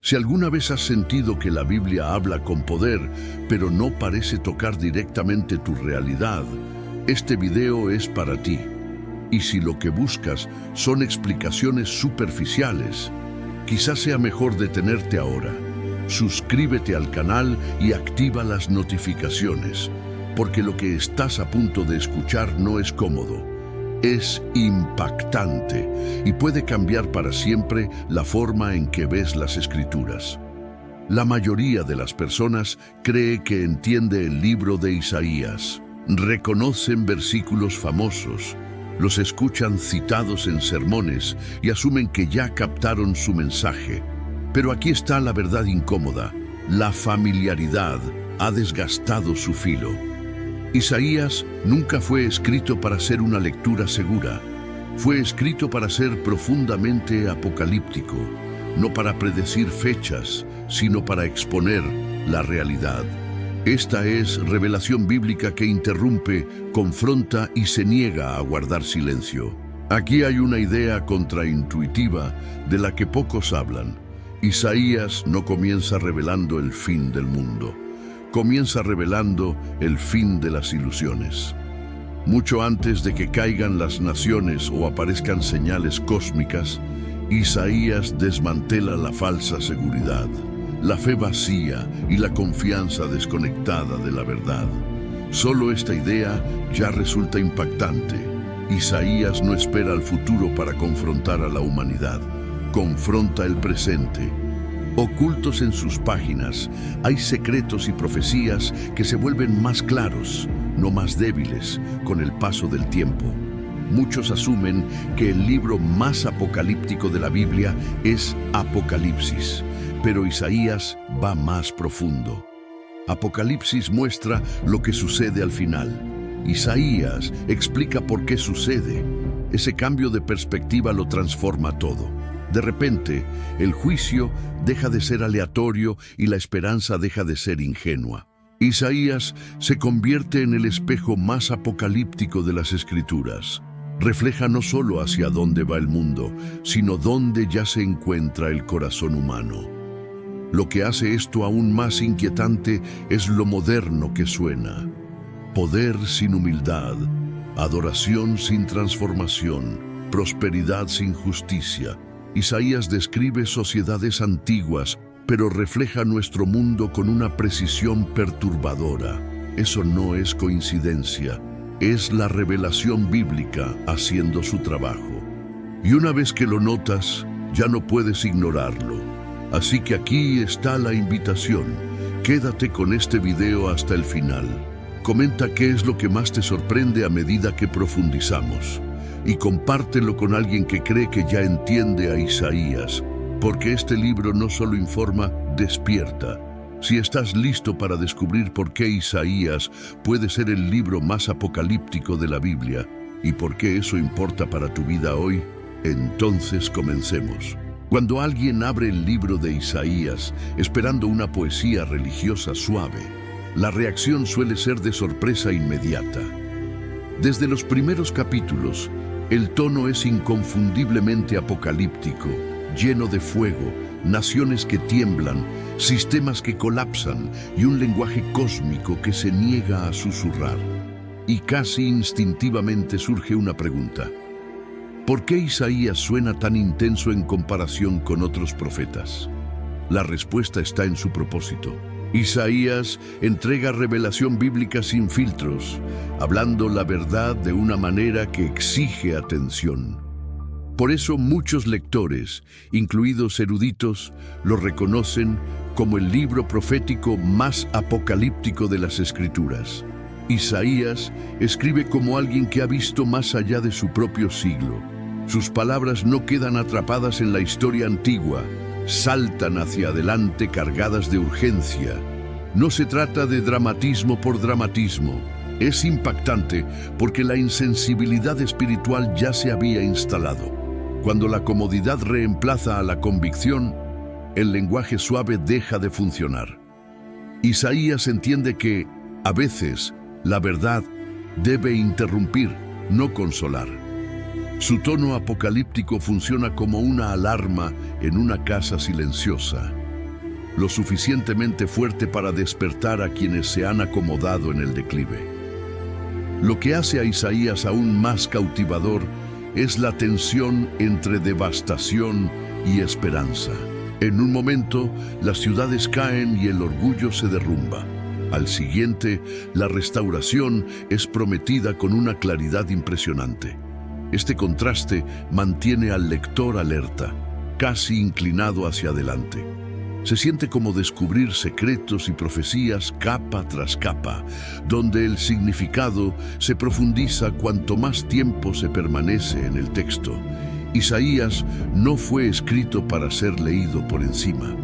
Si alguna vez has sentido que la Biblia habla con poder, pero no parece tocar directamente tu realidad, este video es para ti. Y si lo que buscas son explicaciones superficiales, quizás sea mejor detenerte ahora. Suscríbete al canal y activa las notificaciones, porque lo que estás a punto de escuchar no es cómodo. Es impactante y puede cambiar para siempre la forma en que ves las Escrituras. La mayoría de las personas cree que entiende el libro de Isaías. Reconocen versículos famosos, los escuchan citados en sermones y asumen que ya captaron su mensaje. Pero aquí está la verdad incómoda. La familiaridad ha desgastado su filo. Isaías nunca fue escrito para ser una lectura segura. Fue escrito para ser profundamente apocalíptico, no para predecir fechas, sino para exponer la realidad. Esta es revelación bíblica que interrumpe, confronta y se niega a guardar silencio. Aquí hay una idea contraintuitiva de la que pocos hablan. Isaías no comienza revelando el fin del mundo. Comienza revelando el fin de las ilusiones. Mucho antes de que caigan las naciones o aparezcan señales cósmicas, Isaías desmantela la falsa seguridad, la fe vacía y la confianza desconectada de la verdad. Solo esta idea ya resulta impactante. Isaías no espera al futuro para confrontar a la humanidad, confronta el presente. Ocultos en sus páginas, hay secretos y profecías que se vuelven más claros, no más débiles, con el paso del tiempo. Muchos asumen que el libro más apocalíptico de la Biblia es Apocalipsis, pero Isaías va más profundo. Apocalipsis muestra lo que sucede al final. Isaías explica por qué sucede. Ese cambio de perspectiva lo transforma todo. De repente, el juicio deja de ser aleatorio y la esperanza deja de ser ingenua. Isaías se convierte en el espejo más apocalíptico de las Escrituras. Refleja no solo hacia dónde va el mundo, sino dónde ya se encuentra el corazón humano. Lo que hace esto aún más inquietante es lo moderno que suena. Poder sin humildad, adoración sin transformación, prosperidad sin justicia. Isaías describe sociedades antiguas, pero refleja nuestro mundo con una precisión perturbadora. Eso no es coincidencia, es la revelación bíblica haciendo su trabajo. Y una vez que lo notas, ya no puedes ignorarlo. Así que aquí está la invitación. Quédate con este video hasta el final. Comenta qué es lo que más te sorprende a medida que profundizamos. Y compártelo con alguien que cree que ya entiende a Isaías, porque este libro no solo informa, despierta. Si estás listo para descubrir por qué Isaías puede ser el libro más apocalíptico de la Biblia y por qué eso importa para tu vida hoy, entonces comencemos. Cuando alguien abre el libro de Isaías esperando una poesía religiosa suave, la reacción suele ser de sorpresa inmediata. Desde los primeros capítulos, el tono es inconfundiblemente apocalíptico, lleno de fuego, naciones que tiemblan, sistemas que colapsan y un lenguaje cósmico que se niega a susurrar. Y casi instintivamente surge una pregunta. ¿Por qué Isaías suena tan intenso en comparación con otros profetas? La respuesta está en su propósito. Isaías entrega revelación bíblica sin filtros, hablando la verdad de una manera que exige atención. Por eso muchos lectores, incluidos eruditos, lo reconocen como el libro profético más apocalíptico de las Escrituras. Isaías escribe como alguien que ha visto más allá de su propio siglo. Sus palabras no quedan atrapadas en la historia antigua, saltan hacia adelante cargadas de urgencia. No se trata de dramatismo por dramatismo. Es impactante porque la insensibilidad espiritual ya se había instalado. Cuando la comodidad reemplaza a la convicción, el lenguaje suave deja de funcionar. Isaías entiende que, a veces, la verdad debe interrumpir, no consolar. Su tono apocalíptico funciona como una alarma en una casa silenciosa. lo suficientemente fuerte para despertar a quienes se han acomodado en el declive. Lo que hace a Isaías aún más cautivador es la tensión entre devastación y esperanza. En un momento, las ciudades caen y el orgullo se derrumba. Al siguiente, la restauración es prometida con una claridad impresionante. Este contraste mantiene al lector alerta, casi inclinado hacia adelante. Se siente como descubrir secretos y profecías capa tras capa, donde el significado se profundiza cuanto más tiempo se permanece en el texto. Isaías no fue escrito para ser leído por encima,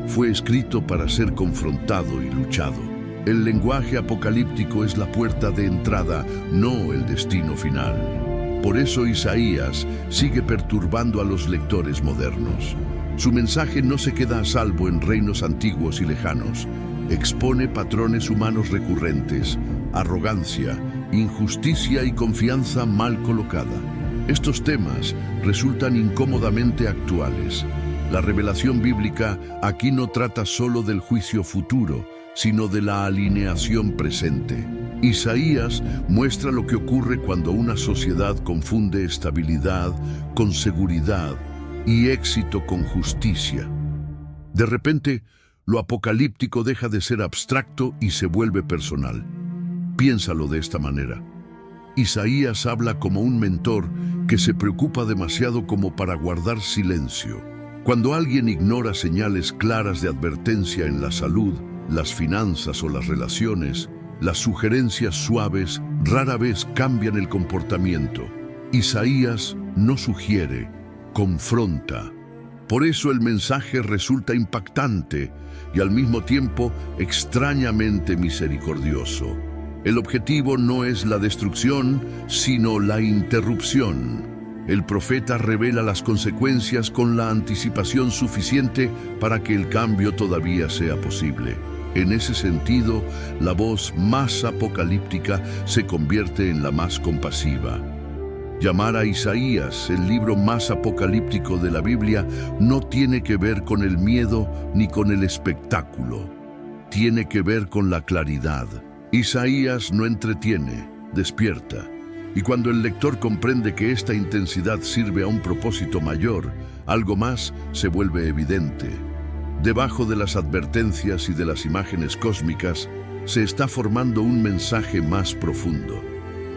fue escrito para ser confrontado y luchado. El lenguaje apocalíptico es la puerta de entrada, no el destino final. Por eso Isaías sigue perturbando a los lectores modernos. Su mensaje no se queda a salvo en reinos antiguos y lejanos. Expone patrones humanos recurrentes, arrogancia, injusticia y confianza mal colocada. Estos temas resultan incómodamente actuales. La revelación bíblica aquí no trata solo del juicio futuro, sino de la alineación presente. Isaías muestra lo que ocurre cuando una sociedad confunde estabilidad con seguridad y éxito con justicia. De repente, lo apocalíptico deja de ser abstracto y se vuelve personal. Piénsalo de esta manera. Isaías habla como un mentor que se preocupa demasiado como para guardar silencio. Cuando alguien ignora señales claras de advertencia en la salud, las finanzas o las relaciones, las sugerencias suaves rara vez cambian el comportamiento. Isaías no sugiere, confronta. Por eso el mensaje resulta impactante y al mismo tiempo extrañamente misericordioso. El objetivo no es la destrucción, sino la interrupción. El profeta revela las consecuencias con la anticipación suficiente para que el cambio todavía sea posible. En ese sentido, la voz más apocalíptica se convierte en la más compasiva. Llamar a Isaías el libro más apocalíptico de la Biblia no tiene que ver con el miedo ni con el espectáculo. Tiene que ver con la claridad. Isaías no entretiene, despierta. Y cuando el lector comprende que esta intensidad sirve a un propósito mayor, algo más se vuelve evidente. Debajo de las advertencias y de las imágenes cósmicas, se está formando un mensaje más profundo.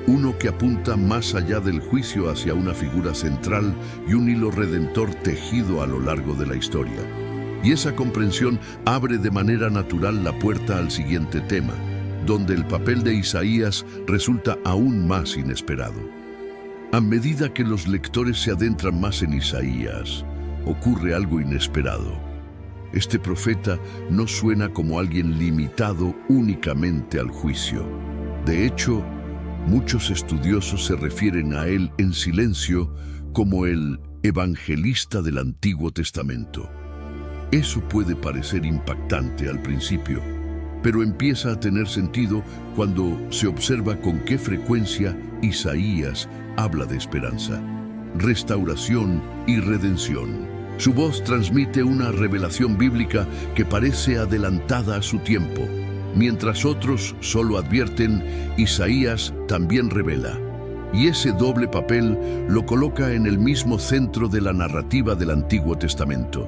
Uno que apunta más allá del juicio hacia una figura central y un hilo redentor tejido a lo largo de la historia. Y esa comprensión abre de manera natural la puerta al siguiente tema, donde el papel de Isaías resulta aún más inesperado. A medida que los lectores se adentran más en Isaías, ocurre algo inesperado. Este profeta no suena como alguien limitado únicamente al juicio. De hecho, muchos estudiosos se refieren a él en silencio como el evangelista del Antiguo Testamento. Eso puede parecer impactante al principio, pero empieza a tener sentido cuando se observa con qué frecuencia Isaías habla de esperanza, restauración y redención. Su voz transmite una revelación bíblica que parece adelantada a su tiempo. Mientras otros solo advierten, Isaías también revela. Y ese doble papel lo coloca en el mismo centro de la narrativa del Antiguo Testamento.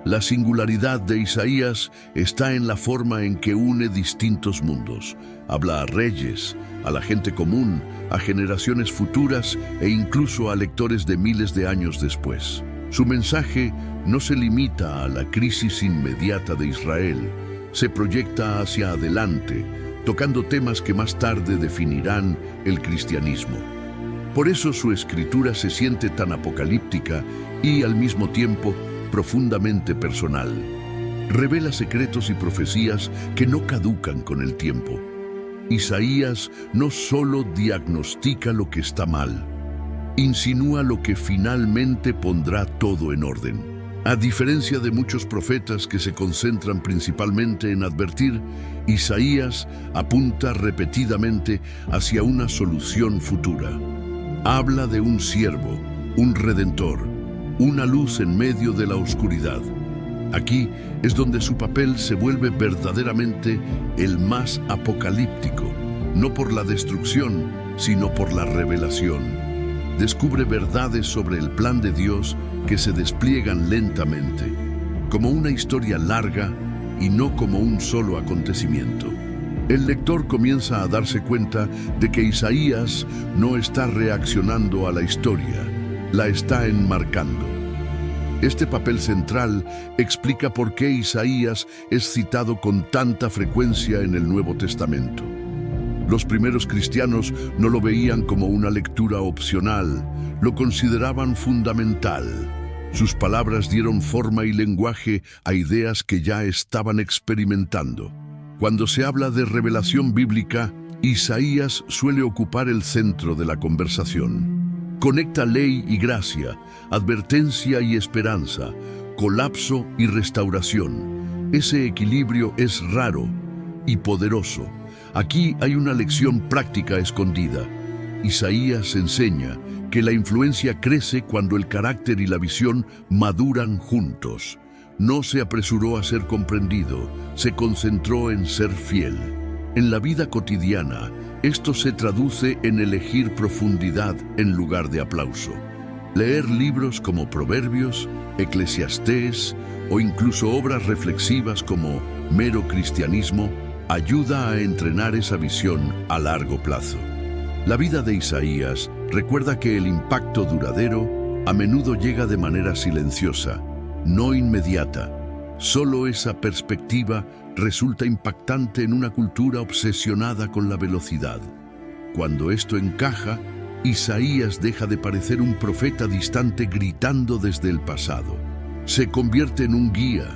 La singularidad de Isaías está en la forma en que une distintos mundos. Habla a reyes, a la gente común, a generaciones futuras e incluso a lectores de miles de años después. Su mensaje no se limita a la crisis inmediata de Israel, se proyecta hacia adelante, tocando temas que más tarde definirán el cristianismo. Por eso su escritura se siente tan apocalíptica y al mismo tiempo profundamente personal. Revela secretos y profecías que no caducan con el tiempo. Isaías no solo diagnostica lo que está mal, insinúa lo que finalmente pondrá todo en orden. A diferencia de muchos profetas que se concentran principalmente en advertir, Isaías apunta repetidamente hacia una solución futura. Habla de un siervo, un redentor, una luz en medio de la oscuridad. Aquí es donde su papel se vuelve verdaderamente el más apocalíptico, no por la destrucción, sino por la revelación. Descubre verdades sobre el plan de Dios que se despliegan lentamente, como una historia larga y no como un solo acontecimiento. El lector comienza a darse cuenta de que Isaías no está reaccionando a la historia, la está enmarcando. Este papel central explica por qué Isaías es citado con tanta frecuencia en el Nuevo Testamento. Los primeros cristianos no lo veían como una lectura opcional, lo consideraban fundamental. Sus palabras dieron forma y lenguaje a ideas que ya estaban experimentando. Cuando se habla de revelación bíblica, Isaías suele ocupar el centro de la conversación. Conecta ley y gracia, advertencia y esperanza, colapso y restauración. Ese equilibrio es raro y poderoso. Aquí hay una lección práctica escondida. Isaías enseña que la influencia crece cuando el carácter y la visión maduran juntos. No se apresuró a ser comprendido, se concentró en ser fiel. En la vida cotidiana, esto se traduce en elegir profundidad en lugar de aplauso. Leer libros como Proverbios, Eclesiastés o incluso obras reflexivas como Mero Cristianismo ayuda a entrenar esa visión a largo plazo. La vida de Isaías recuerda que el impacto duradero a menudo llega de manera silenciosa, no inmediata. Solo esa perspectiva resulta impactante en una cultura obsesionada con la velocidad. Cuando esto encaja, Isaías deja de parecer un profeta distante gritando desde el pasado. Se convierte en un guía,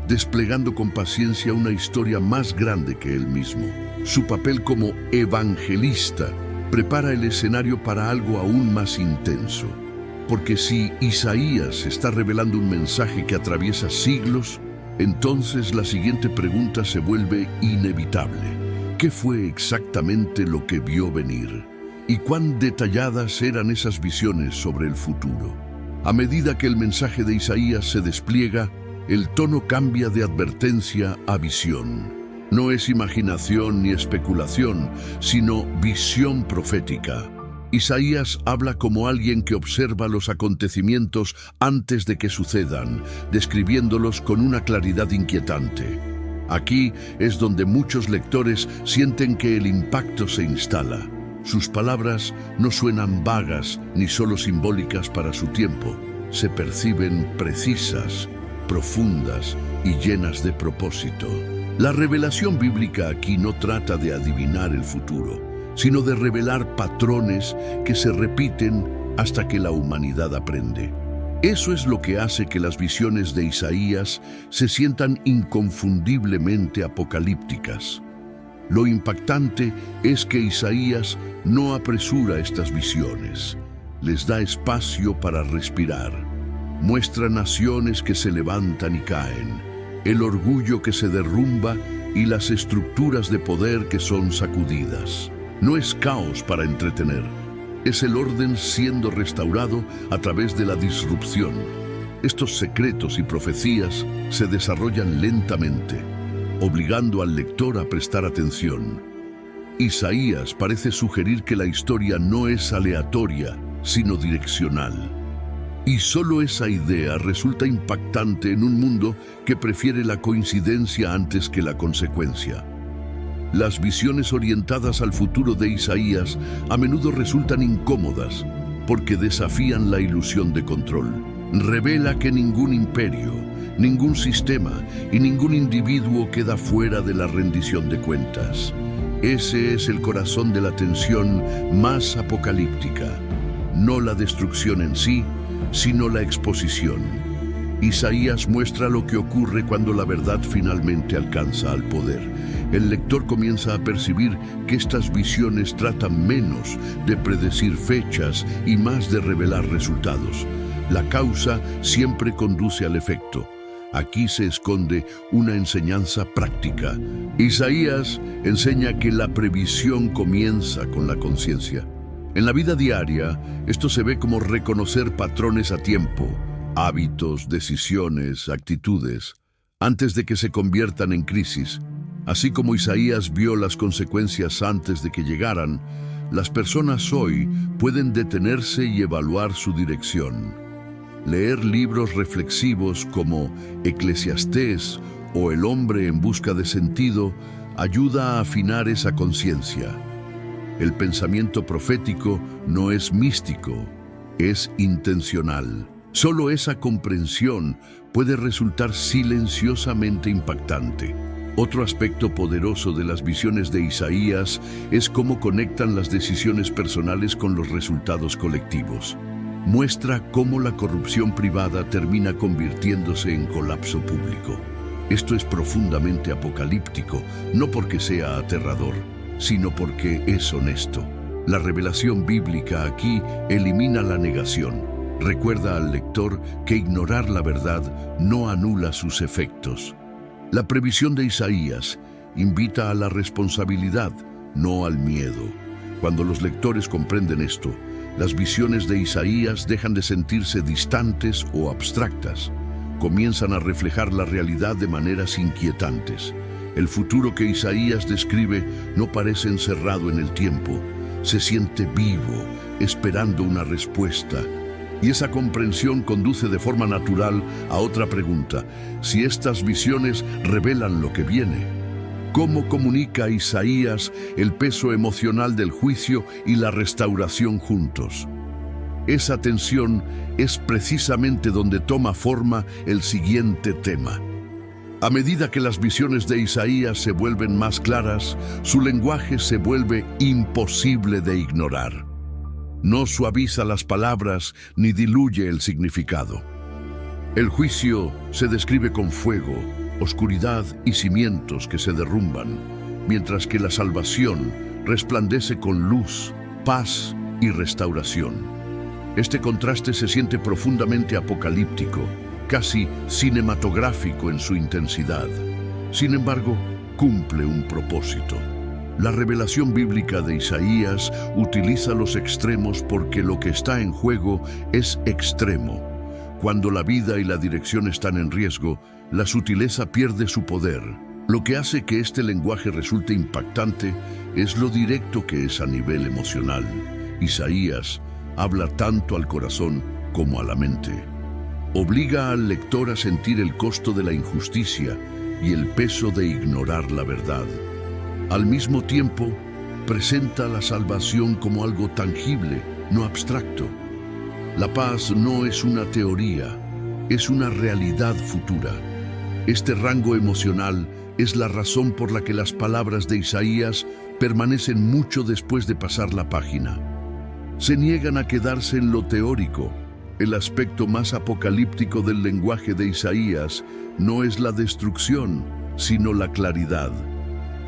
desplegando con paciencia una historia más grande que él mismo. Su papel como evangelista prepara el escenario para algo aún más intenso. Porque si Isaías está revelando un mensaje que atraviesa siglos, entonces la siguiente pregunta se vuelve inevitable. ¿Qué fue exactamente lo que vio venir? ¿Y cuán detalladas eran esas visiones sobre el futuro? A medida que el mensaje de Isaías se despliega, el tono cambia de advertencia a visión. No es imaginación ni especulación, sino visión profética. Isaías habla como alguien que observa los acontecimientos antes de que sucedan, describiéndolos con una claridad inquietante. Aquí es donde muchos lectores sienten que el impacto se instala. Sus palabras no suenan vagas ni solo simbólicas para su tiempo. Se perciben precisas, profundas y llenas de propósito. La revelación bíblica aquí no trata de adivinar el futuro, sino de revelar patrones que se repiten hasta que la humanidad aprende. Eso es lo que hace que las visiones de Isaías se sientan inconfundiblemente apocalípticas. Lo impactante es que Isaías no apresura estas visiones, les da espacio para respirar. Muestra naciones que se levantan y caen, el orgullo que se derrumba y las estructuras de poder que son sacudidas. No es caos para entretener, es el orden siendo restaurado a través de la disrupción. Estos secretos y profecías se desarrollan lentamente, obligando al lector a prestar atención. Isaías parece sugerir que la historia no es aleatoria, sino direccional. Y solo esa idea resulta impactante en un mundo que prefiere la coincidencia antes que la consecuencia. Las visiones orientadas al futuro de Isaías a menudo resultan incómodas porque desafían la ilusión de control. Revela que ningún imperio, ningún sistema y ningún individuo queda fuera de la rendición de cuentas. Ese es el corazón de la tensión más apocalíptica. No la destrucción en sí, sino la exposición. Isaías muestra lo que ocurre cuando la verdad finalmente alcanza al poder. El lector comienza a percibir que estas visiones tratan menos de predecir fechas y más de revelar resultados. La causa siempre conduce al efecto. Aquí se esconde una enseñanza práctica. Isaías enseña que la previsión comienza con la conciencia. En la vida diaria, esto se ve como reconocer patrones a tiempo, hábitos, decisiones, actitudes, antes de que se conviertan en crisis. Así como Isaías vio las consecuencias antes de que llegaran, las personas hoy pueden detenerse y evaluar su dirección. Leer libros reflexivos como Eclesiastés o El hombre en busca de sentido ayuda a afinar esa conciencia. El pensamiento profético no es místico, es intencional. Solo esa comprensión puede resultar silenciosamente impactante. Otro aspecto poderoso de las visiones de Isaías es cómo conectan las decisiones personales con los resultados colectivos. Muestra cómo la corrupción privada termina convirtiéndose en colapso público. Esto es profundamente apocalíptico, no porque sea aterrador, sino porque es honesto. La revelación bíblica aquí elimina la negación. Recuerda al lector que ignorar la verdad no anula sus efectos. La previsión de Isaías invita a la responsabilidad, no al miedo. Cuando los lectores comprenden esto, las visiones de Isaías dejan de sentirse distantes o abstractas. Comienzan a reflejar la realidad de maneras inquietantes. El futuro que Isaías describe no parece encerrado en el tiempo, se siente vivo, esperando una respuesta. Y esa comprensión conduce de forma natural a otra pregunta: si estas visiones revelan lo que viene, ¿cómo comunica Isaías el peso emocional del juicio y la restauración juntos? Esa tensión es precisamente donde toma forma el siguiente tema. A medida que las visiones de Isaías se vuelven más claras, su lenguaje se vuelve imposible de ignorar. No suaviza las palabras ni diluye el significado. El juicio se describe con fuego, oscuridad y cimientos que se derrumban, mientras que la salvación resplandece con luz, paz y restauración. Este contraste se siente profundamente apocalíptico, casi cinematográfico en su intensidad. Sin embargo, cumple un propósito. La revelación bíblica de Isaías utiliza los extremos porque lo que está en juego es extremo. Cuando la vida y la dirección están en riesgo, la sutileza pierde su poder. Lo que hace que este lenguaje resulte impactante es lo directo que es a nivel emocional. Isaías habla tanto al corazón como a la mente. Obliga al lector a sentir el costo de la injusticia y el peso de ignorar la verdad. Al mismo tiempo, presenta la salvación como algo tangible, no abstracto. La paz no es una teoría, es una realidad futura. Este rango emocional es la razón por la que las palabras de Isaías permanecen mucho después de pasar la página. Se niegan a quedarse en lo teórico. El aspecto más apocalíptico del lenguaje de Isaías no es la destrucción, sino la claridad.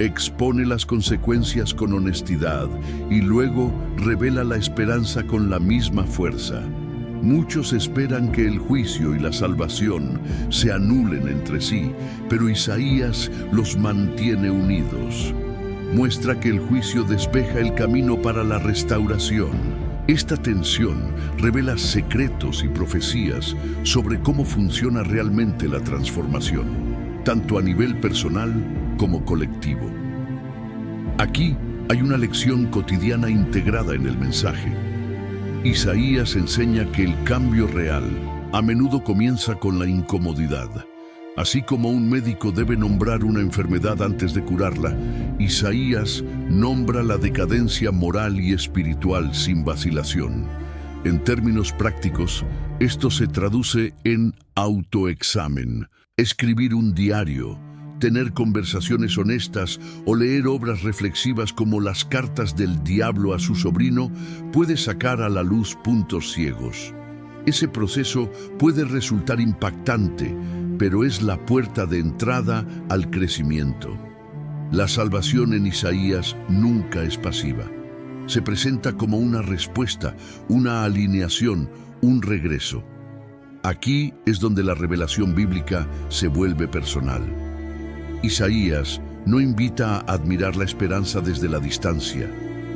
Expone las consecuencias con honestidad y luego revela la esperanza con la misma fuerza. Muchos esperan que el juicio y la salvación se anulen entre sí, pero Isaías los mantiene unidos. Muestra que el juicio despeja el camino para la restauración. Esta tensión revela secretos y profecías sobre cómo funciona realmente la transformación, tanto a nivel personal como colectivo. Aquí hay una lección cotidiana integrada en el mensaje. Isaías enseña que el cambio real a menudo comienza con la incomodidad. Así como un médico debe nombrar una enfermedad antes de curarla, Isaías nombra la decadencia moral y espiritual sin vacilación. En términos prácticos, esto se traduce en autoexamen, escribir un diario, tener conversaciones honestas o leer obras reflexivas como Las cartas del diablo a su sobrino puede sacar a la luz puntos ciegos. Ese proceso puede resultar impactante, pero es la puerta de entrada al crecimiento. La salvación en Isaías nunca es pasiva. Se presenta como una respuesta, una alineación, un regreso. Aquí es donde la revelación bíblica se vuelve personal. Isaías no invita a admirar la esperanza desde la distancia,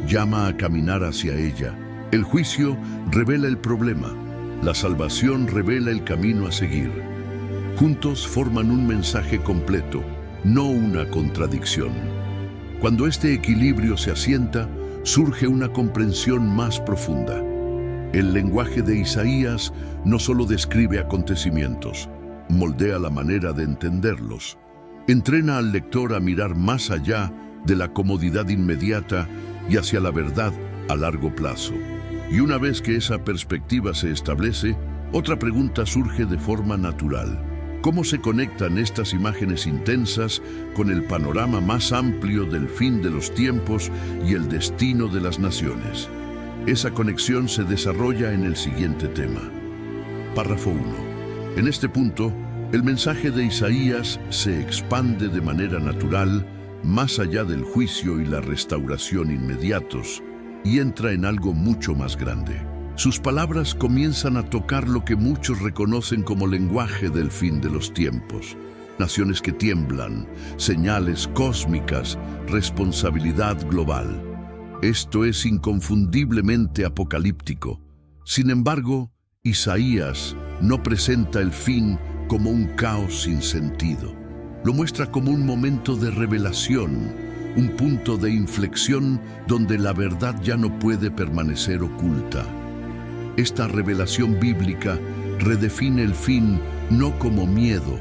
llama a caminar hacia ella. El juicio revela el problema, La salvación revela el camino a seguir. Juntos forman un mensaje completo, no una contradicción. Cuando este equilibrio se asienta, surge una comprensión más profunda. El lenguaje de Isaías no solo describe acontecimientos, moldea la manera de entenderlos. Entrena al lector a mirar más allá de la comodidad inmediata y hacia la verdad a largo plazo. Y una vez que esa perspectiva se establece, otra pregunta surge de forma natural. ¿Cómo se conectan estas imágenes intensas con el panorama más amplio del fin de los tiempos y el destino de las naciones? Esa conexión se desarrolla en el siguiente tema. Párrafo 1. En este punto, el mensaje de Isaías se expande de manera natural más allá del juicio y la restauración inmediatos y entra en algo mucho más grande. Sus palabras comienzan a tocar lo que muchos reconocen como lenguaje del fin de los tiempos. Naciones que tiemblan, señales cósmicas, responsabilidad global. Esto es inconfundiblemente apocalíptico. Sin embargo, Isaías no presenta el fin como un caos sin sentido. Lo muestra como un momento de revelación, un punto de inflexión donde la verdad ya no puede permanecer oculta. Esta revelación bíblica redefine el fin no como miedo,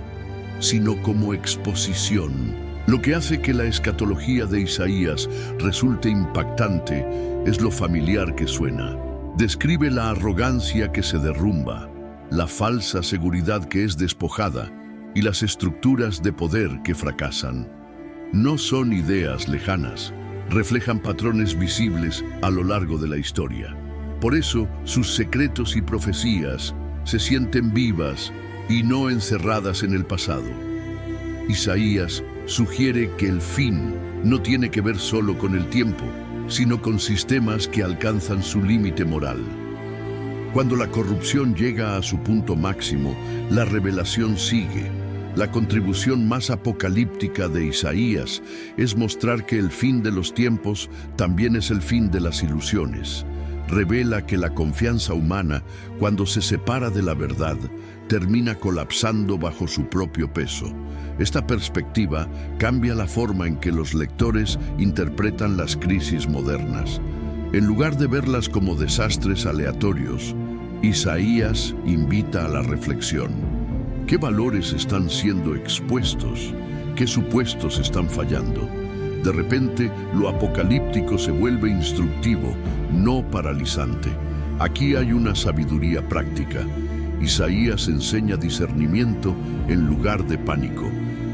sino como exposición, lo que hace que la escatología de Isaías resulte impactante es lo familiar que suena. Describe la arrogancia que se derrumba, la falsa seguridad que es despojada y las estructuras de poder que fracasan. No son ideas lejanas, reflejan patrones visibles a lo largo de la historia. Por eso, sus secretos y profecías se sienten vivas y no encerradas en el pasado. Isaías sugiere que el fin no tiene que ver solo con el tiempo, sino con sistemas que alcanzan su límite moral. Cuando la corrupción llega a su punto máximo, la revelación sigue. La contribución más apocalíptica de Isaías es mostrar que el fin de los tiempos también es el fin de las ilusiones. Revela que la confianza humana, cuando se separa de la verdad, termina colapsando bajo su propio peso. Esta perspectiva cambia la forma en que los lectores interpretan las crisis modernas. En lugar de verlas como desastres aleatorios, Isaías invita a la reflexión. ¿Qué valores están siendo expuestos? ¿Qué supuestos están fallando? De repente, lo apocalíptico se vuelve instructivo, no paralizante. Aquí hay una sabiduría práctica. Isaías enseña discernimiento en lugar de pánico.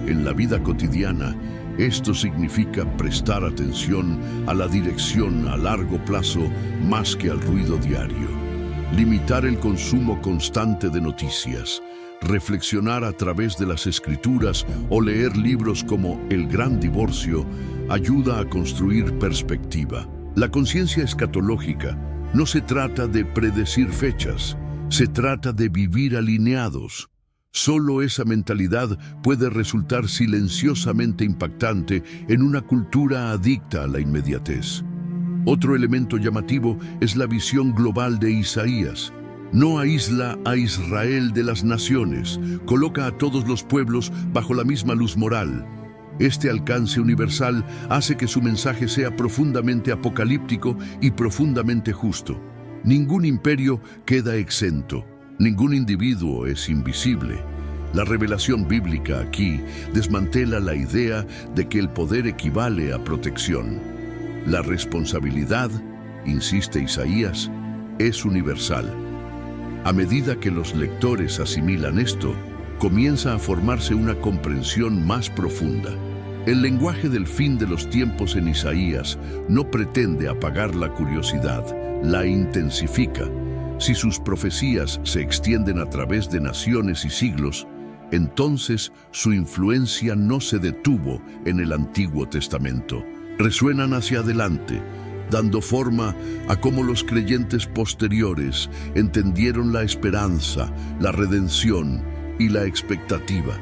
En la vida cotidiana, esto significa prestar atención a la dirección a largo plazo más que al ruido diario. Limitar el consumo constante de noticias. Reflexionar a través de las escrituras o leer libros como El Gran Divorcio ayuda a construir perspectiva. La conciencia escatológica no se trata de predecir fechas, se trata de vivir alineados. Solo esa mentalidad puede resultar silenciosamente impactante en una cultura adicta a la inmediatez. Otro elemento llamativo es la visión global de Isaías. No aísla a Israel de las naciones, coloca a todos los pueblos bajo la misma luz moral. Este alcance universal hace que su mensaje sea profundamente apocalíptico y profundamente justo. Ningún imperio queda exento, ningún individuo es invisible. La revelación bíblica aquí desmantela la idea de que el poder equivale a protección. La responsabilidad, insiste Isaías, es universal. A medida que los lectores asimilan esto, comienza a formarse una comprensión más profunda. El lenguaje del fin de los tiempos en Isaías no pretende apagar la curiosidad, la intensifica. Si sus profecías se extienden a través de naciones y siglos, entonces su influencia no se detuvo en el Antiguo Testamento. Resuenan hacia adelante, dando forma a cómo los creyentes posteriores entendieron la esperanza, la redención y la expectativa.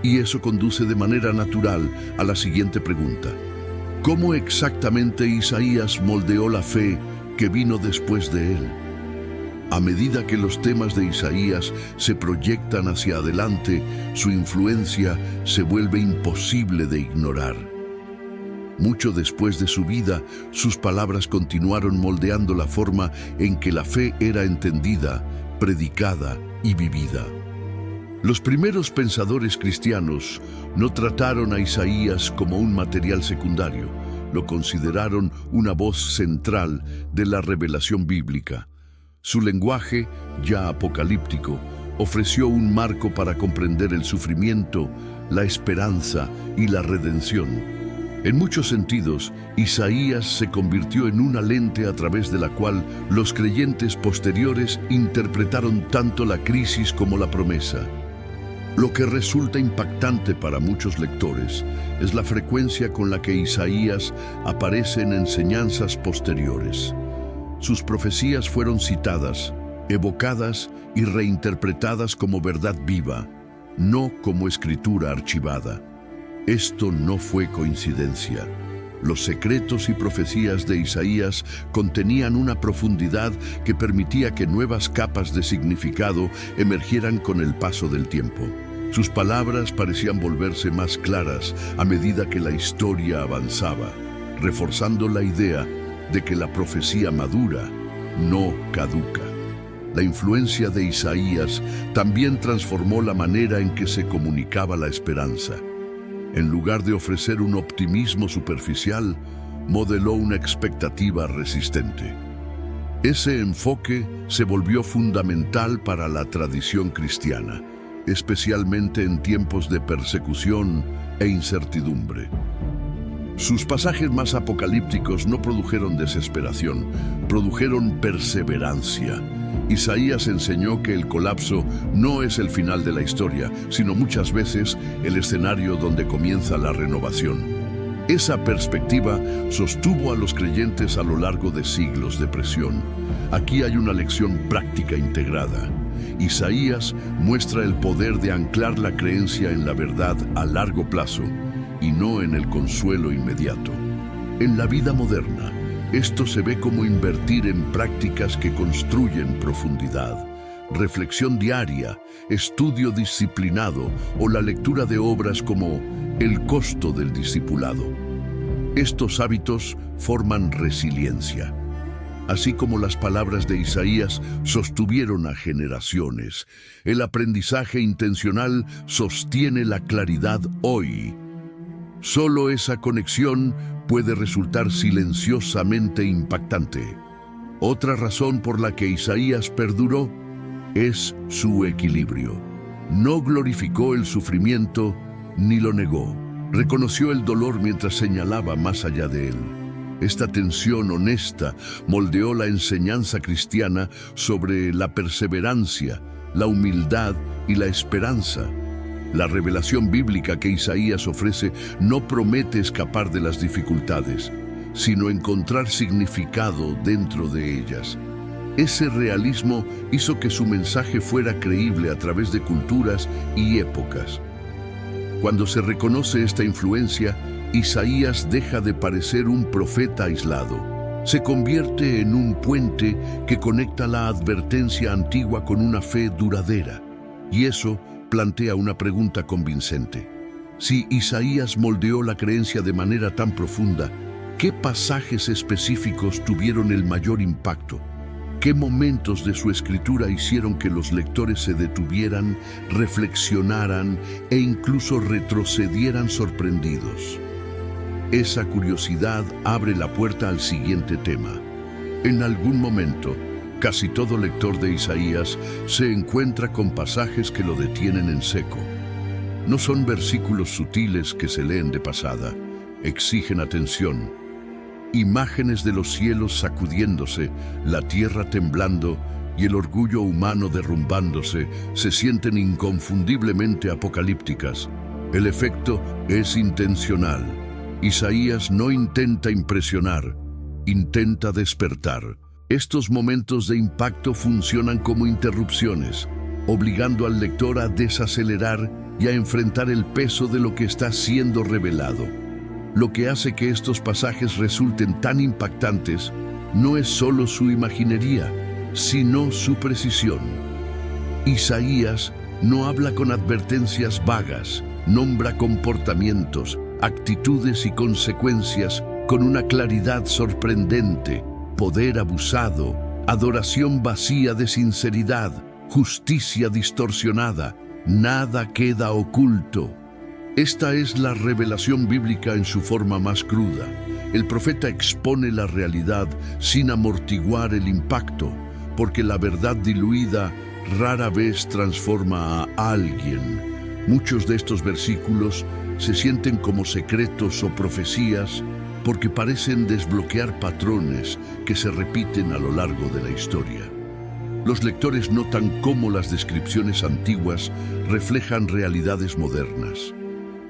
Y eso conduce de manera natural a la siguiente pregunta. ¿Cómo exactamente Isaías moldeó la fe que vino después de él? A medida que los temas de Isaías se proyectan hacia adelante, su influencia se vuelve imposible de ignorar. Mucho después de su vida, sus palabras continuaron moldeando la forma en que la fe era entendida, predicada y vivida. Los primeros pensadores cristianos no trataron a Isaías como un material secundario, lo consideraron una voz central de la revelación bíblica. Su lenguaje, ya apocalíptico, ofreció un marco para comprender el sufrimiento, la esperanza y la redención. En muchos sentidos, Isaías se convirtió en una lente a través de la cual los creyentes posteriores interpretaron tanto la crisis como la promesa. Lo que resulta impactante para muchos lectores es la frecuencia con la que Isaías aparece en enseñanzas posteriores. Sus profecías fueron citadas, evocadas y reinterpretadas como verdad viva, no como escritura archivada. Esto no fue coincidencia. Los secretos y profecías de Isaías contenían una profundidad que permitía que nuevas capas de significado emergieran con el paso del tiempo. Sus palabras parecían volverse más claras a medida que la historia avanzaba, reforzando la idea de que la profecía madura, no caduca. La influencia de Isaías también transformó la manera en que se comunicaba la esperanza. En lugar de ofrecer un optimismo superficial, modeló una expectativa resistente. Ese enfoque se volvió fundamental para la tradición cristiana, especialmente en tiempos de persecución e incertidumbre. Sus pasajes más apocalípticos no produjeron desesperación, produjeron perseverancia. Isaías enseñó que el colapso no es el final de la historia, sino muchas veces el escenario donde comienza la renovación. Esa perspectiva sostuvo a los creyentes a lo largo de siglos de presión. Aquí hay una lección práctica integrada. Isaías muestra el poder de anclar la creencia en la verdad a largo plazo y no en el consuelo inmediato. En la vida moderna, esto se ve como invertir en prácticas que construyen profundidad, reflexión diaria, estudio disciplinado o la lectura de obras como El costo del discipulado. Estos hábitos forman resiliencia. Así como las palabras de Isaías sostuvieron a generaciones, el aprendizaje intencional sostiene la claridad hoy. Solo esa conexión puede resultar silenciosamente impactante. Otra razón por la que Isaías perduró es su equilibrio. No glorificó el sufrimiento ni lo negó. Reconoció el dolor mientras señalaba más allá de él. Esta tensión honesta moldeó la enseñanza cristiana sobre la perseverancia, la humildad y la esperanza. La revelación bíblica que Isaías ofrece no promete escapar de las dificultades, sino encontrar significado dentro de ellas. Ese realismo hizo que su mensaje fuera creíble a través de culturas y épocas. Cuando se reconoce esta influencia, Isaías deja de parecer un profeta aislado. Se convierte en un puente que conecta la advertencia antigua con una fe duradera. Y eso plantea una pregunta convincente. Si Isaías moldeó la creencia de manera tan profunda, ¿qué pasajes específicos tuvieron el mayor impacto? ¿Qué momentos de su escritura hicieron que los lectores se detuvieran, reflexionaran e incluso retrocedieran sorprendidos? Esa curiosidad abre la puerta al siguiente tema. En algún momento, casi todo lector de Isaías se encuentra con pasajes que lo detienen en seco. No son versículos sutiles que se leen de pasada, exigen atención. Imágenes de los cielos sacudiéndose, la tierra temblando y el orgullo humano derrumbándose se sienten inconfundiblemente apocalípticas. El efecto es intencional. Isaías no intenta impresionar, intenta despertar. Estos momentos de impacto funcionan como interrupciones, obligando al lector a desacelerar y a enfrentar el peso de lo que está siendo revelado. Lo que hace que estos pasajes resulten tan impactantes no es solo su imaginería, sino su profundidad. Isaías no sino su precisión. Isaías no habla con advertencias vagas, nombra comportamientos, actitudes y consecuencias con una claridad sorprendente, poder abusado, adoración vacía de sinceridad, justicia distorsionada, nada queda oculto. Esta es la revelación bíblica en su forma más cruda. El profeta expone la realidad sin amortiguar el impacto, porque la verdad diluida rara vez transforma a alguien. Muchos de estos versículos se sienten como secretos o profecías porque parecen desbloquear patrones que se repiten a lo largo de la historia. Los lectores notan cómo las descripciones antiguas reflejan realidades modernas.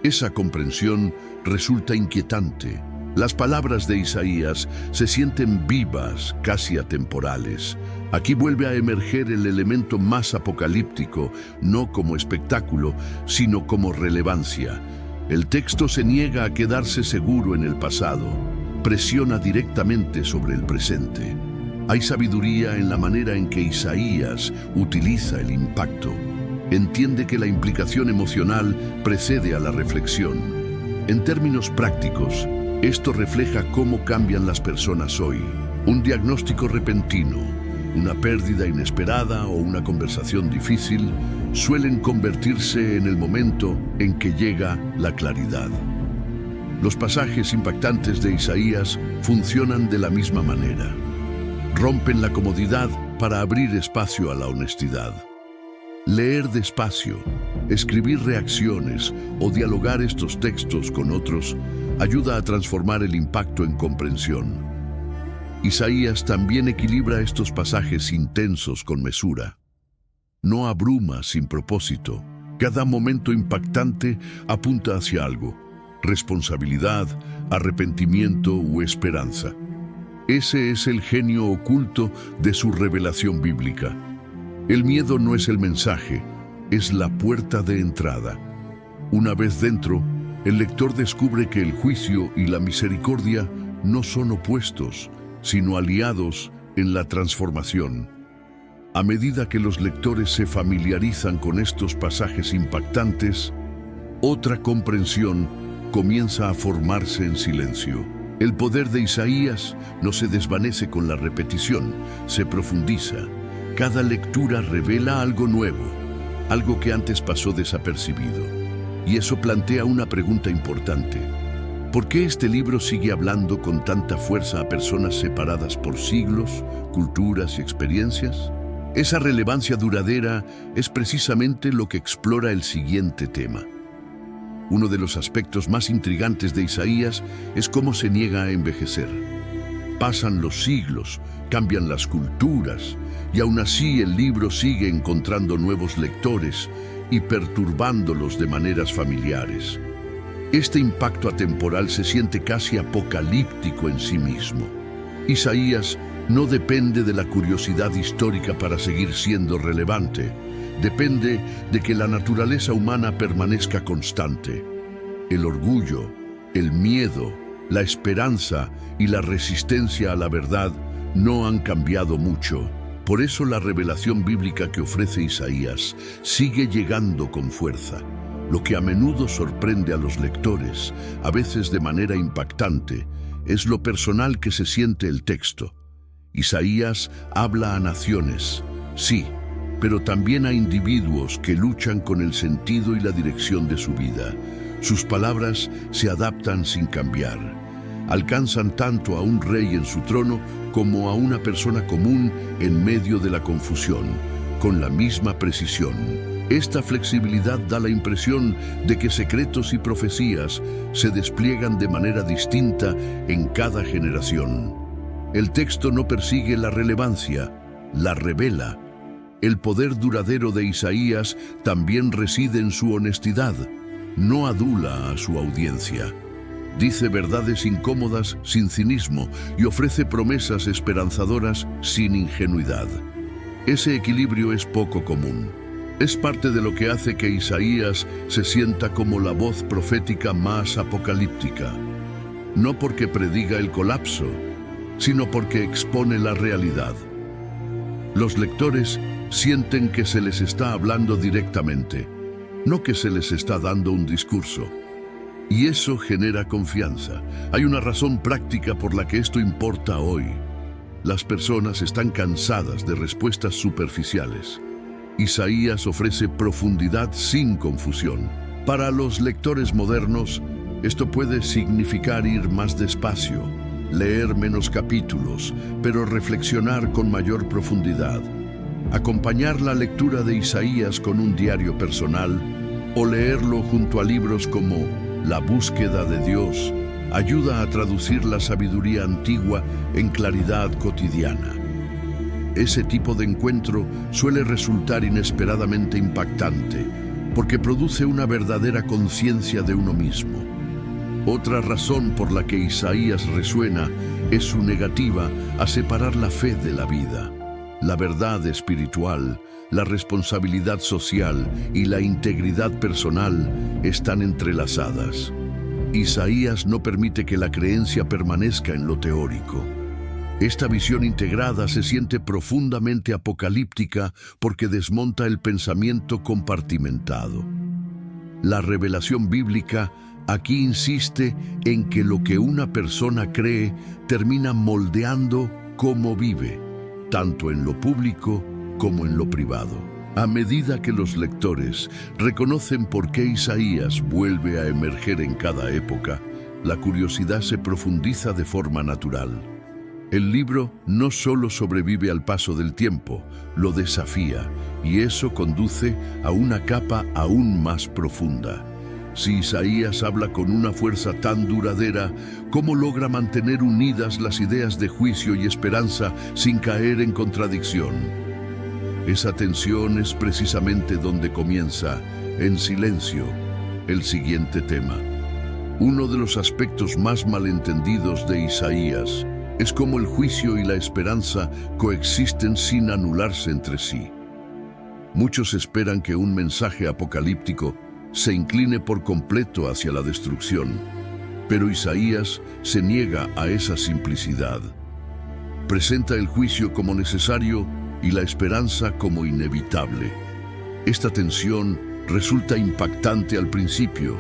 Esa comprensión resulta inquietante. Las palabras de Isaías se sienten vivas, casi atemporales. Aquí vuelve a emerger el elemento más apocalíptico, no como espectáculo, sino como relevancia. El texto se niega a quedarse seguro en el pasado, presiona directamente sobre el presente. Hay sabiduría en la manera en que Isaías utiliza el impacto. Entiende que la implicación emocional precede a la reflexión. En términos prácticos, esto refleja cómo cambian las personas hoy. Un diagnóstico repentino, una pérdida inesperada o una conversación difícil suelen convertirse en el momento en que llega la claridad. Los pasajes impactantes de Isaías funcionan de la misma manera. Rompen la comodidad para abrir espacio a la honestidad. Leer despacio, escribir reacciones o dialogar estos textos con otros ayuda a transformar el impacto en comprensión. Isaías también equilibra estos pasajes intensos con mesura. No abruma sin propósito. Cada momento impactante apunta hacia algo: responsabilidad, arrepentimiento o esperanza. Ese es el genio oculto de su revelación bíblica. El miedo no es el mensaje, es la puerta de entrada. Una vez dentro, el lector descubre que el juicio y la misericordia no son opuestos, sino aliados en la transformación. A medida que los lectores se familiarizan con estos pasajes impactantes, otra comprensión comienza a formarse en silencio. El poder de Isaías no se desvanece con la repetición, se profundiza. Cada lectura revela algo nuevo, algo que antes pasó desapercibido. Y eso plantea una pregunta importante. ¿Por qué este libro sigue hablando con tanta fuerza a personas separadas por siglos, culturas y experiencias? Esa relevancia duradera es precisamente lo que explora el siguiente tema. Uno de los aspectos más intrigantes de Isaías es cómo se niega a envejecer. Pasan los siglos, cambian las culturas, y aún así el libro sigue encontrando nuevos lectores y perturbándolos de maneras familiares. Este impacto atemporal se siente casi apocalíptico en sí mismo. Isaías no depende de la curiosidad histórica para seguir siendo relevante. Depende de que la naturaleza humana permanezca constante. El orgullo, el miedo, la esperanza y la resistencia a la verdad no han cambiado mucho. Por eso la revelación bíblica que ofrece Isaías sigue llegando con fuerza. Lo que a menudo sorprende a los lectores, a veces de manera impactante, es lo personal que se siente el texto. Isaías habla a naciones, sí, pero también a individuos que luchan con el sentido y la dirección de su vida. Sus palabras se adaptan sin cambiar. Alcanzan tanto a un rey en su trono como a una persona común en medio de la confusión, con la misma precisión. Esta flexibilidad da la impresión de que secretos y profecías se despliegan de manera distinta en cada generación. El texto no persigue la relevancia, la revela. El poder duradero de Isaías también reside en su honestidad. No adula a su audiencia. Dice verdades incómodas sin cinismo y ofrece promesas esperanzadoras sin ingenuidad. Ese equilibrio es poco común. Es parte de lo que hace que Isaías se sienta como la voz profética más apocalíptica. No porque prediga el colapso, sino porque expone la realidad. Los lectores sienten que se les está hablando directamente, no que se les está dando un discurso. Y eso genera confianza. Hay una razón práctica por la que esto importa hoy. Las personas están cansadas de respuestas superficiales. Isaías ofrece profundidad sin confusión. Para los lectores modernos, esto puede significar ir más despacio, leer menos capítulos, pero reflexionar con mayor profundidad. Acompañar la lectura de Isaías con un diario personal o leerlo junto a libros como La búsqueda de Dios ayuda a traducir la sabiduría antigua en claridad cotidiana. Ese tipo de encuentro suele resultar inesperadamente impactante, porque produce una verdadera conciencia de uno mismo. Otra razón por la que Isaías resuena es su negativa a separar la fe de la vida. La verdad espiritual, la responsabilidad social y la integridad personal están entrelazadas. Isaías no permite que la creencia permanezca en lo teórico. Esta visión integrada se siente profundamente apocalíptica porque desmonta el pensamiento compartimentado. La revelación bíblica aquí insiste en que lo que una persona cree termina moldeando cómo vive, tanto en lo público como en lo privado. A medida que los lectores reconocen por qué Isaías vuelve a emerger en cada época, la curiosidad se profundiza de forma natural. El libro no solo sobrevive al paso del tiempo, lo desafía, y eso conduce a una capa aún más profunda. Si Isaías habla con una fuerza tan duradera, ¿cómo logra mantener unidas las ideas de juicio y esperanza sin caer en contradicción? Esa tensión es precisamente donde comienza, en silencio, el siguiente tema. Uno de los aspectos más malentendidos de Isaías es cómo el juicio y la esperanza coexisten sin anularse entre sí. Muchos esperan que un mensaje apocalíptico se incline por completo hacia la destrucción, pero Isaías se niega a esa simplicidad. Presenta el juicio como necesario y la esperanza como inevitable. Esta tensión resulta impactante al principio,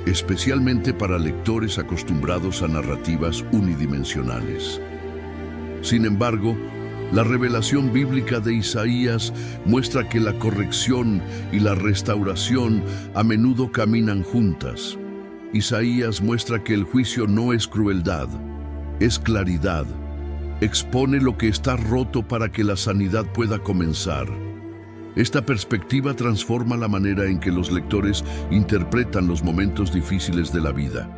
especialmente para lectores acostumbrados a narrativas unidimensionales. Sin embargo, la revelación bíblica de Isaías muestra que la corrección y la restauración a menudo caminan juntas. Isaías muestra que el juicio no es crueldad, es claridad. Expone lo que está roto para que la sanidad pueda comenzar. Esta perspectiva transforma la manera en que los lectores interpretan los momentos difíciles de la vida.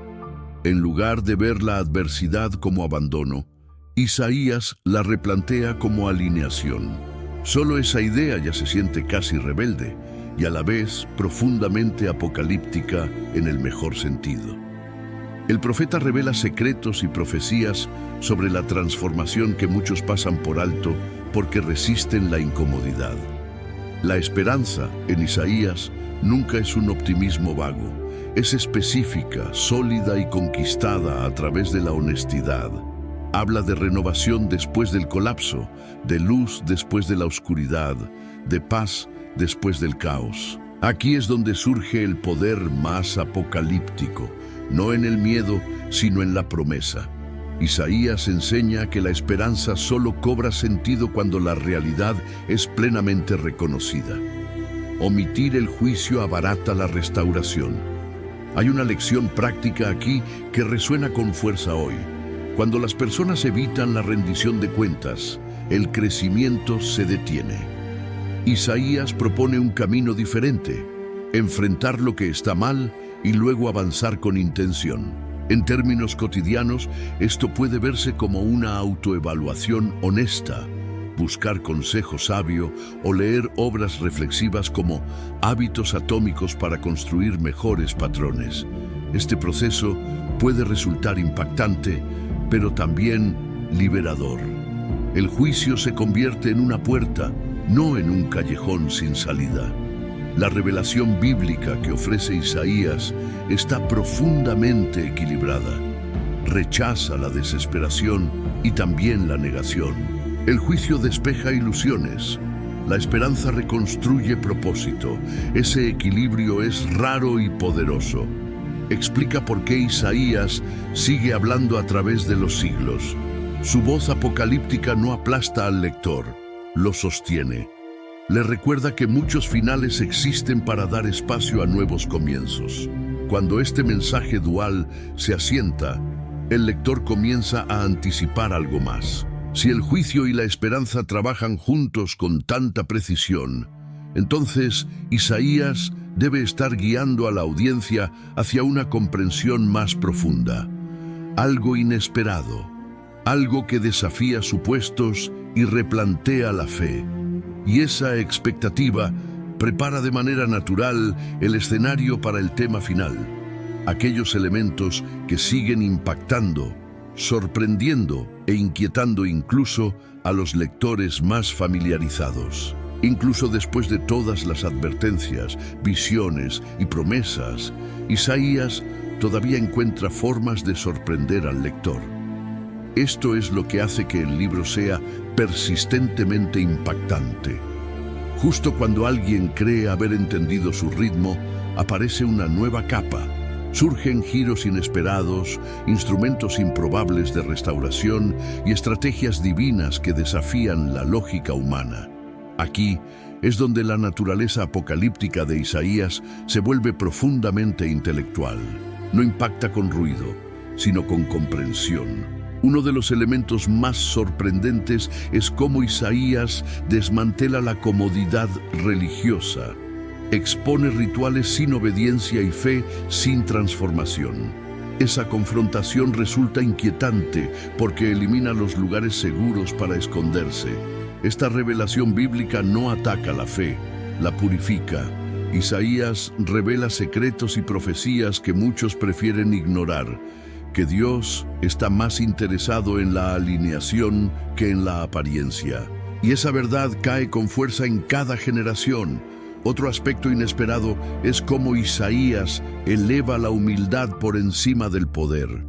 En lugar de ver la adversidad como abandono, Isaías la replantea como alineación. Solo esa idea ya se siente casi rebelde y a la vez profundamente apocalíptica en el mejor sentido. El profeta revela secretos y profecías sobre la transformación que muchos pasan por alto porque resisten la incomodidad. La esperanza en Isaías nunca es un optimismo vago, es específica, sólida y conquistada a través de la honestidad. Habla de renovación después del colapso, de luz después de la oscuridad, de paz después del caos. Aquí es donde surge el poder más apocalíptico, no en el miedo, sino en la promesa. Isaías enseña que la esperanza solo cobra sentido cuando la realidad es plenamente reconocida. Omitir el juicio abarata la restauración. Hay una lección práctica aquí que resuena con fuerza hoy. Cuando las personas evitan la rendición de cuentas, el crecimiento se detiene. Isaías propone un camino diferente: enfrentar lo que está mal y luego avanzar con intención. En términos cotidianos, esto puede verse como una autoevaluación honesta, buscar consejo sabio o leer obras reflexivas como Hábitos atómicos para construir mejores patrones. Este proceso puede resultar impactante, pero también liberador. El juicio se convierte en una puerta, no en un callejón sin salida. La revelación bíblica que ofrece Isaías está profundamente equilibrada. Rechaza la desesperación y también la negación. El juicio despeja ilusiones. La esperanza reconstruye propósito. Ese equilibrio es raro y poderoso. Explica por qué Isaías sigue hablando a través de los siglos. Su voz apocalíptica no aplasta al lector, lo sostiene. Le recuerda que muchos finales existen para dar espacio a nuevos comienzos. Cuando este mensaje dual se asienta, el lector comienza a anticipar algo más. Si el juicio y la esperanza trabajan juntos con tanta precisión, entonces Isaías debe estar guiando a la audiencia hacia una comprensión más profunda. Algo inesperado, algo que desafía supuestos y replantea la fe. Y esa expectativa prepara de manera natural el escenario para el tema final. Aquellos elementos que siguen impactando, sorprendiendo e inquietando incluso a los lectores más familiarizados. Incluso después de todas las advertencias, visiones y promesas, Isaías todavía encuentra formas de sorprender al lector. Esto es lo que hace que el libro sea persistentemente impactante. Justo cuando alguien cree haber entendido su ritmo, aparece una nueva capa. Surgen giros inesperados, instrumentos improbables de restauración y estrategias divinas que desafían la lógica humana. Aquí es donde la naturaleza apocalíptica de Isaías se vuelve profundamente intelectual. No impacta con ruido, sino con comprensión. Uno de los elementos más sorprendentes es cómo Isaías desmantela la comodidad religiosa. Expone rituales sin obediencia y fe sin transformación. Esa confrontación resulta inquietante porque elimina los lugares seguros para esconderse. Esta revelación bíblica no ataca la fe, la purifica. Isaías revela secretos y profecías que muchos prefieren ignorar. Que Dios está más interesado en la alineación que en la apariencia. Y esa verdad cae con fuerza en cada generación. Otro aspecto inesperado es cómo Isaías eleva la humildad por encima del poder.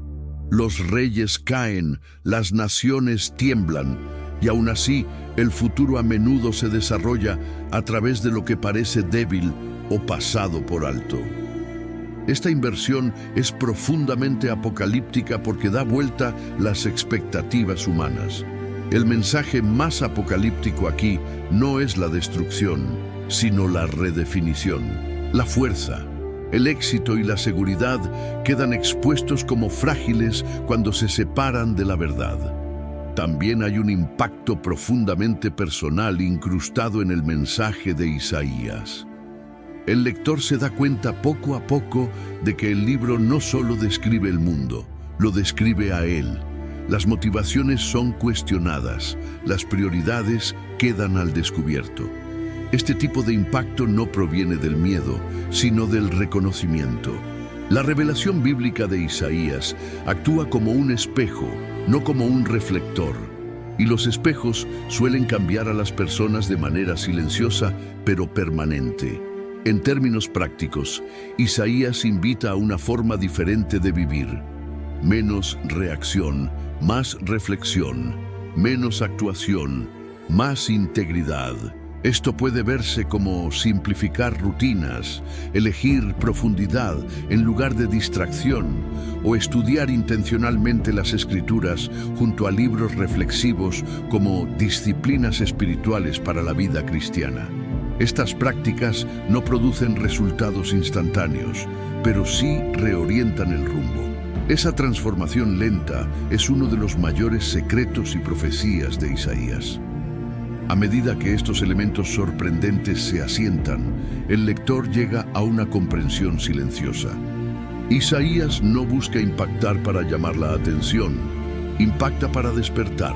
Los reyes caen, las naciones tiemblan, y aún así el futuro a menudo se desarrolla a través de lo que parece débil o pasado por alto. Esta inversión es profundamente apocalíptica porque da vuelta las expectativas humanas. El mensaje más apocalíptico aquí no es la destrucción, sino la redefinición. La fuerza, el éxito y la seguridad quedan expuestos como frágiles cuando se separan de la verdad. También hay un impacto profundamente personal incrustado en el mensaje de Isaías. El lector se da cuenta poco a poco de que el libro no solo describe el mundo, lo describe a él. Las motivaciones son cuestionadas, las prioridades quedan al descubierto. Este tipo de impacto no proviene del miedo, sino del reconocimiento. La revelación bíblica de Isaías actúa como un espejo, no como un reflector. Y los espejos suelen cambiar a las personas de manera silenciosa, pero permanente. En términos prácticos, Isaías invita a una forma diferente de vivir. Menos reacción, más reflexión, menos actuación, más integridad. Esto puede verse como simplificar rutinas, elegir profundidad en lugar de distracción, o estudiar intencionalmente las Escrituras junto a libros reflexivos como disciplinas espirituales para la vida cristiana. Estas prácticas no producen resultados instantáneos, pero sí reorientan el rumbo. Esa transformación lenta es uno de los mayores secretos y profecías de Isaías. A medida que estos elementos sorprendentes se asientan, el lector llega a una comprensión silenciosa. Isaías no busca impactar para llamar la atención, impacta para despertar.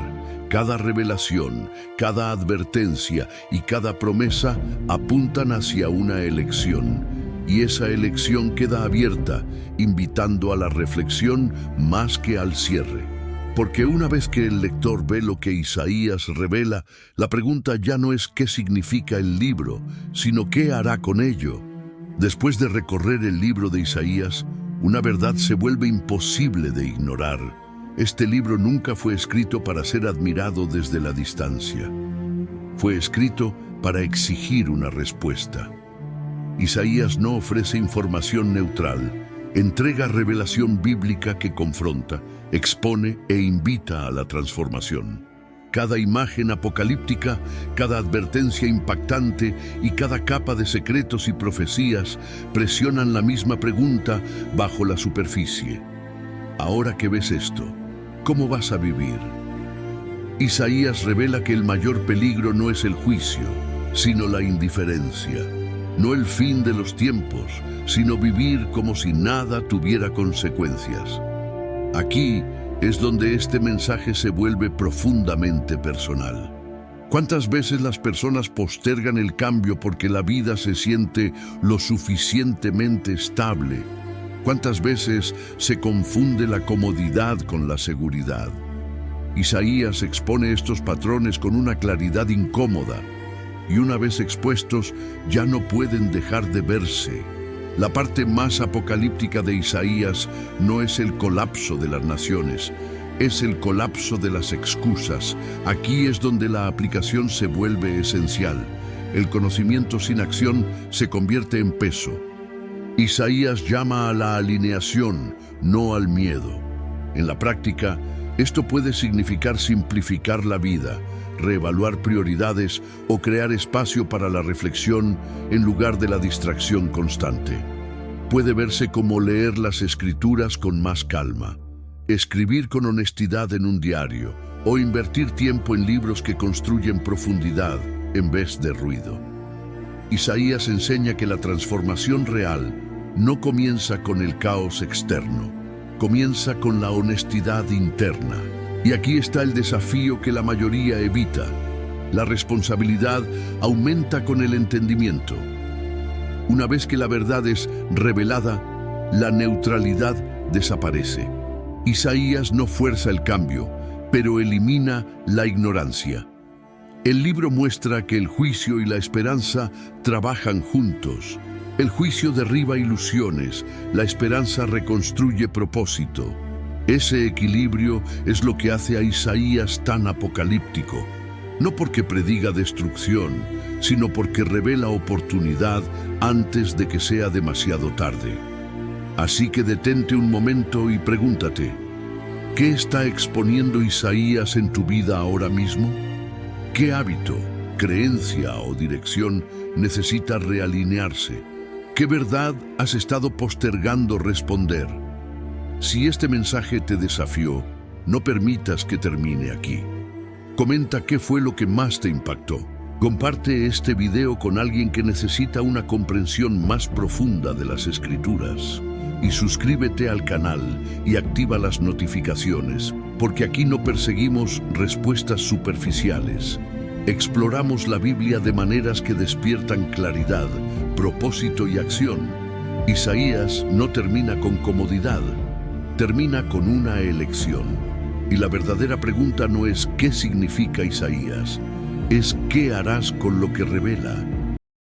Cada revelación, cada advertencia y cada promesa apuntan hacia una elección, y esa elección queda abierta, invitando a la reflexión más que al cierre. Porque una vez que el lector ve lo que Isaías revela, la pregunta ya no es qué significa el libro, sino qué hará con ello. Después de recorrer el libro de Isaías, una verdad se vuelve imposible de ignorar. Este libro nunca fue escrito para ser admirado desde la distancia. Fue escrito para exigir una respuesta. Isaías no ofrece información neutral, entrega revelación bíblica que confronta, expone e invita a la transformación. Cada imagen apocalíptica, cada advertencia impactante y cada capa de secretos y profecías presionan la misma pregunta bajo la superficie. Ahora que ves esto, ¿cómo vas a vivir? Isaías revela que el mayor peligro no es el juicio, sino la indiferencia. No el fin de los tiempos, sino vivir como si nada tuviera consecuencias. Aquí es donde este mensaje se vuelve profundamente personal. ¿Cuántas veces las personas postergan el cambio porque la vida se siente lo suficientemente estable? ¿Cuántas veces se confunde la comodidad con la seguridad? Isaías expone estos patrones con una claridad incómoda, y una vez expuestos ya no pueden dejar de verse. La parte más apocalíptica de Isaías no es el colapso de las naciones, es el colapso de las excusas. Aquí es donde la aplicación se vuelve esencial. El conocimiento sin acción se convierte en peso. Isaías llama a la alineación, no al miedo. En la práctica, esto puede significar simplificar la vida, reevaluar prioridades o crear espacio para la reflexión en lugar de la distracción constante. Puede verse como leer las escrituras con más calma, escribir con honestidad en un diario o invertir tiempo en libros que construyen profundidad en vez de ruido. Isaías enseña que la transformación real no comienza con el caos externo, comienza con la honestidad interna. Y aquí está el desafío que la mayoría evita. La responsabilidad aumenta con el entendimiento. Una vez que la verdad es revelada, la neutralidad desaparece. Isaías no fuerza el cambio, pero elimina la ignorancia. El libro muestra que el juicio y la esperanza trabajan juntos. El juicio derriba ilusiones, la esperanza reconstruye propósito. Ese equilibrio es lo que hace a Isaías tan apocalíptico, no porque prediga destrucción, sino porque revela oportunidad antes de que sea demasiado tarde. Así que detente un momento y pregúntate, ¿qué está exponiendo Isaías en tu vida ahora mismo? ¿Qué hábito, creencia o dirección necesita realinearse? ¿Qué verdad has estado postergando responder? Si este mensaje te desafió, no permitas que termine aquí. Comenta qué fue lo que más te impactó. Comparte este video con alguien que necesita una comprensión más profunda de las Escrituras. Y suscríbete al canal y activa las notificaciones, porque aquí no perseguimos respuestas superficiales. Exploramos la Biblia de maneras que despiertan claridad, propósito y acción. Isaías no termina con comodidad, termina con una elección. Y la verdadera pregunta no es ¿qué significa Isaías? Es ¿qué harás con lo que revela?